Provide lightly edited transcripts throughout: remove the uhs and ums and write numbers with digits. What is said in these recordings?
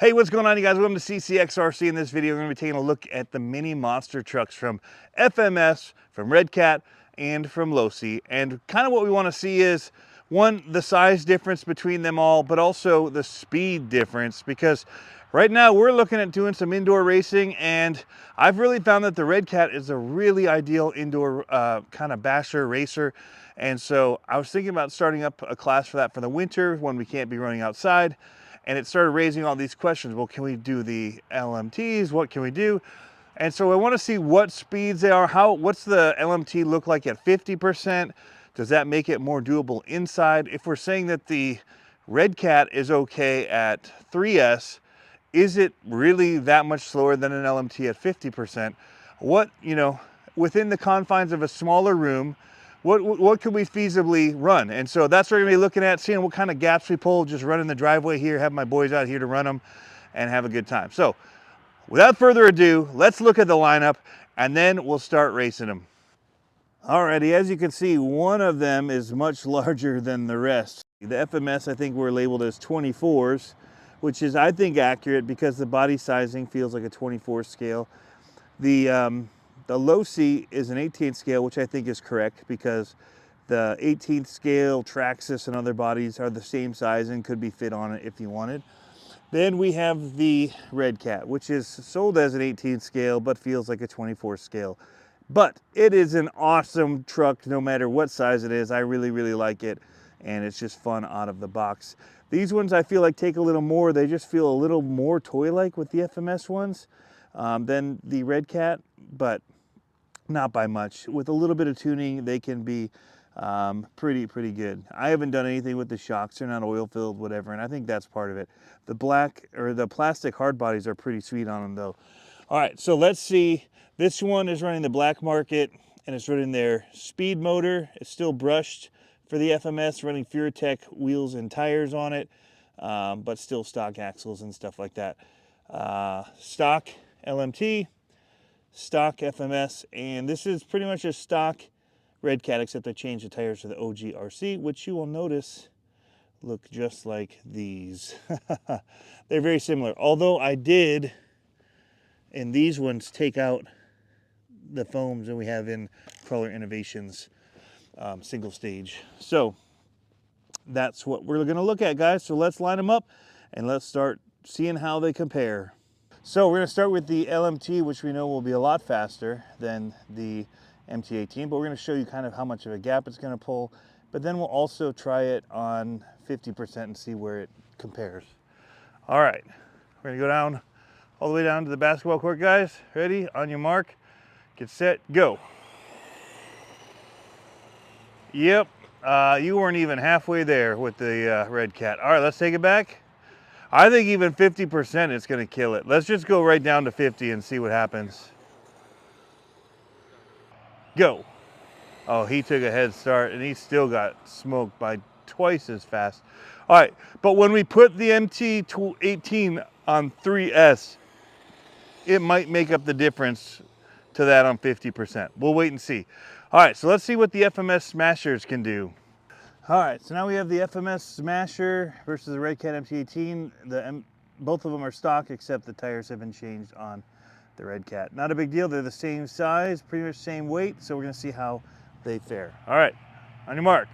Hey, what's going on, you guys? Welcome to CCxRC. In this video, we're going to be taking a look at the mini monster trucks from FMS, from Redcat, and from Losi. And kind of what we want to see is, one, the size difference between them all, but also the speed difference, because right now we're looking at doing some indoor racing, and I've really found that the Redcat is a really ideal indoor kind of basher racer. And so I was thinking about starting up a class for that for the winter when we can't be running outside. And it started raising all these questions. Well, can we do the LMTs? What can we do? And so I want to see what speeds they are. What's the LMT look like at 50%? Does that make it more doable inside? If we're saying that the Redcat is okay at 3S, is it really that much slower than an LMT at 50%? What, within the confines of a smaller room, what could we feasibly run? And so that's what we're gonna be looking at, seeing what kind of gaps we pull, just running the driveway here, have my boys out here to run them and have a good time. So without further ado, let's look at the lineup and then we'll start racing them. Alrighty, as you can see, one of them is much larger than the rest. The FMS, I think we're labeled as 24s, which is, I think, accurate because the body sizing feels like a 24 scale. The Losi is an 18th scale, which I think is correct because the 18th scale Traxxas and other bodies are the same size and could be fit on it if you wanted. Then we have the Redcat, which is sold as an 18th scale but feels like a 24 scale. But it is an awesome truck no matter what size it is. I really, really like it, and it's just fun out of the box. These ones I feel like take a little more. They just feel a little more toy-like with the FMS ones than the Redcat, but not by much. With a little bit of tuning, they can be pretty good. I haven't done anything with the shocks. They're not oil filled, whatever, and I think that's part of it. The the plastic hard bodies are pretty sweet on them though. All right, so let's see. This one is running the black market and it's running their speed motor. It's still brushed for the FMS, running Furatech wheels and tires on it, but still stock axles and stuff like that. Stock LMT, stock FMS, and this is pretty much a stock Redcat, except I changed the tires to the OG RC, which you will notice look just like these. They're very similar, although I did in these ones take out the foams that we have in Crawler Innovations single stage. So that's what we're going to look at, guys. So let's line them up and let's start seeing how they compare. So we're going to start with the LMT, which we know will be a lot faster than the MT18, but we're going to show you kind of how much of a gap it's going to pull, but then we'll also try it on 50% and see where it compares. All right, we're going to go down all the way down to the basketball court, guys. Ready? On your mark, get set, go. Yep, you weren't even halfway there with the Redcat. All right, let's take it back. I think even 50% it's going to kill it. Let's just go right down to 50 and see what happens. Go. Oh, he took a head start and he still got smoked by twice as fast. All right, but when we put the MT18 on 3S, it might make up the difference to that on 50%. We'll wait and see. All right, so let's see what the FMS Smashers can do. All right, so now we have the FMS Smasher versus the Redcat MT18. Both of them are stock, except the tires have been changed on the Redcat. Not a big deal, they're the same size, pretty much same weight, so we're gonna see how they fare. All right, on your mark,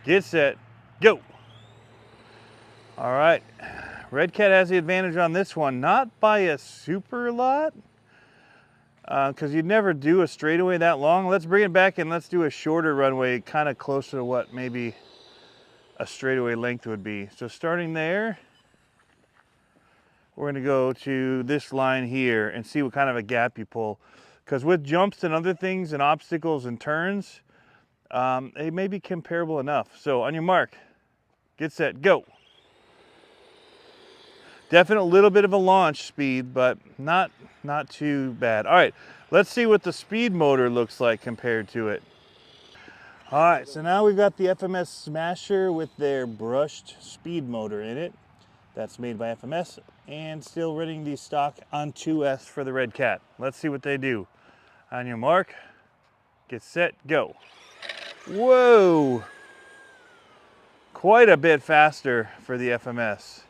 get set, go. All right, Redcat has the advantage on this one, not by a super lot, because you'd never do a straightaway that long. Let's bring it back and let's do a shorter runway, kind of closer to what maybe a straightaway length would be. So starting there, we're gonna go to this line here and see what kind of a gap you pull. Because with jumps and other things and obstacles and turns, they may be comparable enough. So on your mark, get set, go. Definite little bit of a launch speed, but not too bad. All right, let's see what the speed motor looks like compared to it. All right, so now we've got the FMS Smasher with their brushed speed motor in it. That's made by FMS and still running the stock on 2S for the Redcat. Let's see what they do. On your mark, get set, go. Whoa! Quite a bit faster for the FMS.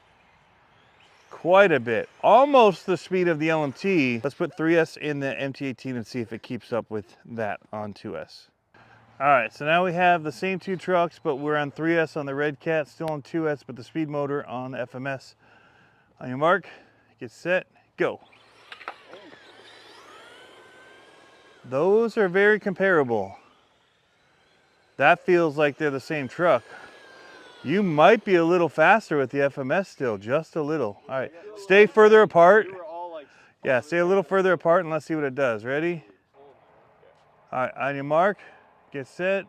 quite a bit. Almost the speed of the LMT. Let's put 3S in the MT18 and see if it keeps up with that on 2S. All right, so now we have the same two trucks, but we're on 3S on the Redcat, still on 2S, but the speed motor on the FMS. On your mark, get set, go. Those are very comparable. That feels like they're the same truck. You might be a little faster with the FMS still, just a little. All right, stay further apart. Yeah, stay a little further apart and let's see what it does. Ready? All right, on your mark, get set,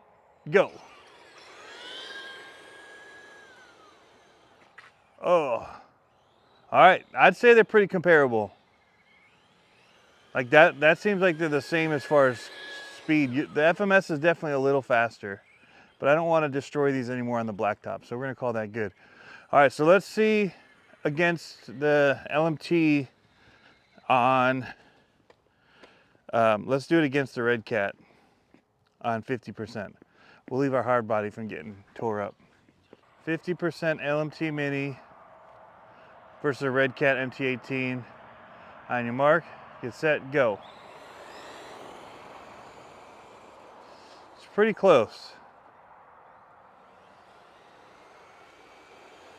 go. Oh, all right, I'd say they're pretty comparable. Like that seems like they're the same as far as speed. The FMS is definitely a little faster, but I don't want to destroy these anymore on the blacktop, so we're gonna call that good. All right, so let's see against the LMT on, let's do it against the Redcat on 50%. We'll leave our hard body from getting tore up. 50% LMT Mini versus a Redcat MT18. On your mark, get set, go. It's pretty close.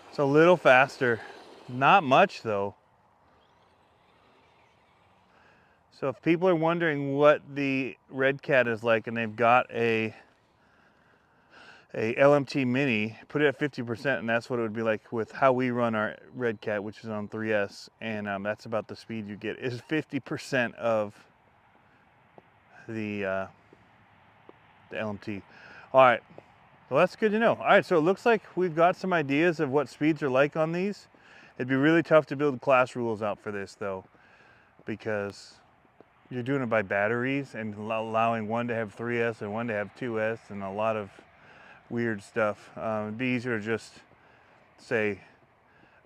It's a little faster. Not much though. So if people are wondering what the Redcat is like and they've got a LMT Mini, put it at 50% and that's what it would be like with how we run our Redcat, which is on 3S, and that's about the speed you get, is 50% of the LMT. All right, well that's good to know. All right, so it looks like we've got some ideas of what speeds are like on these. It'd be really tough to build class rules out for this though, because you're doing it by batteries and allowing one to have 3S and one to have 2S and a lot of weird stuff. It'd be easier to just say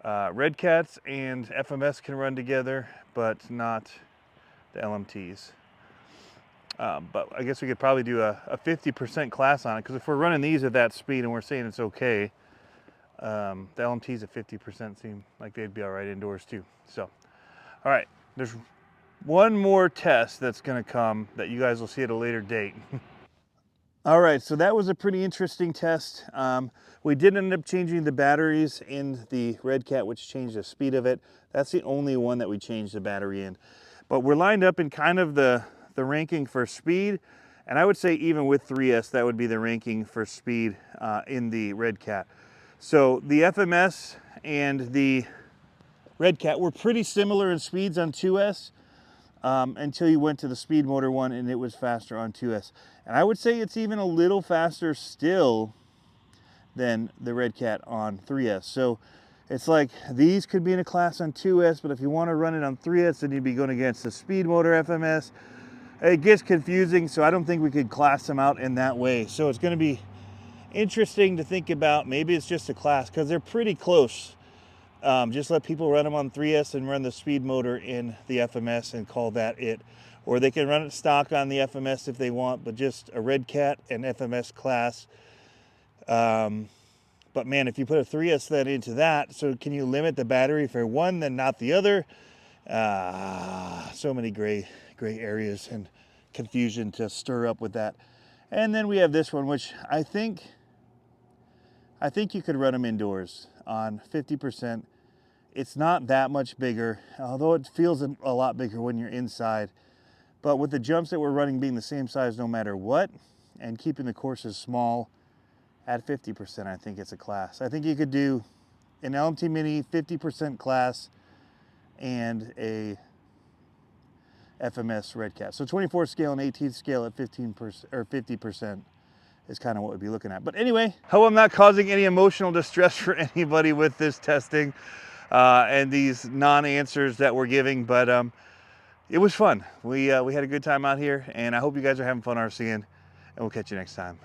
Redcats and FMS can run together, but not the LMTs. But I guess we could probably do a 50% class on it, because if we're running these at that speed and we're saying it's okay, the LMTs at 50% seem like they'd be all right indoors too. So, all right, there's one more test that's gonna come that you guys will see at a later date. All right, so that was a pretty interesting test. We did end up changing the batteries in the Redcat, which changed the speed of it. That's the only one that we changed the battery in. But we're lined up in kind of the ranking for speed, and I would say even with 3S, that would be the ranking for speed in the Redcat. So the FMS and the Redcat were pretty similar in speeds on 2S. Until you went to the speed motor one and it was faster on 2S. And I would say it's even a little faster still than the Redcat on 3S. So it's like these could be in a class on 2S, but if you want to run it on 3S, then you'd be going against the speed motor FMS. It gets confusing, so I don't think we could class them out in that way. So it's going to be interesting to think about. Maybe it's just a class, because they're pretty close. Just let people run them on 3S and run the speed motor in the FMS and call that it. Or they can run it stock on the FMS if they want, but just a Redcat and FMS class. But man, if you put a 3S then into that, so can you limit the battery for one, then not the other? So many gray areas and confusion to stir up with that. And then we have this one, which I think you could run them indoors on 50%. It's not that much bigger, although it feels a lot bigger when you're inside. But with the jumps that we're running being the same size no matter what, and keeping the courses small, at 50%, I think it's a class. I think you could do an LMT Mini 50% class and a FMS Redcat. So 24 scale and 18 scale at 15% or 50% is kind of what we'd be looking at. But anyway, hope I'm not causing any emotional distress for anybody with this testing and these non-answers that we're giving, but it was fun. We had a good time out here, and I hope you guys are having fun RCing, and we'll catch you next time.